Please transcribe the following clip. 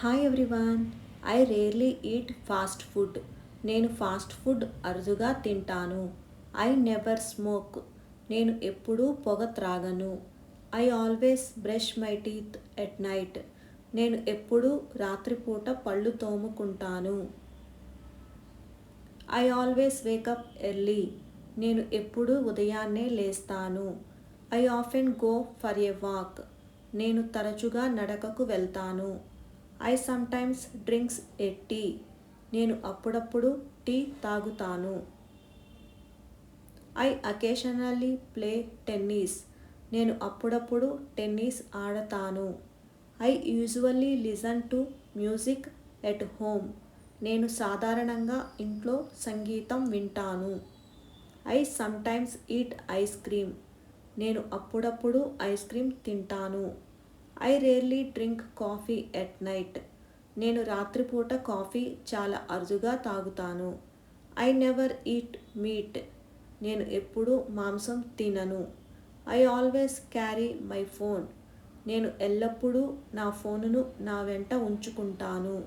Hi everyone. I rarely eat fast food. నేను fast food అరుదుగా తింటాను. I never smoke. నేను ఎప్పుడూ పొగ త్రాగను. I always brush my teeth at night. నేను ఎప్పుడూ రాత్రిపూట పళ్ళు తోముకుంటాను. I always wake up early. నేను ఎప్పుడూ ఉదయాన్నే లేస్తాను. I often go for a walk. నేను తరచుగా నడకకు వెళ్తాను. I sometimes drinks a tea. నేను అప్పుడప్పుడు టీ తాగుతాను. I occasionally play tennis. నేను అప్పుడప్పుడు టెన్నిస్ ఆడతాను. I usually listen to music at home. నేను సాధారణంగా ఇంట్లో సంగీతం వింటాను. I sometimes eat ice cream. నేను అప్పుడప్పుడు ఐస్ క్రీమ్ తింటాను. I rarely drink coffee at night. నేను రాత్రిపూట కాఫీ చాలా అరుదుగా తాగుతాను. I never eat meat. నేను ఎప్పుడూ మాంసం తినను. I always carry my phone. నేను ఎల్లప్పుడూ నా ఫోనును నా వెంట ఉంచుకుంటాను.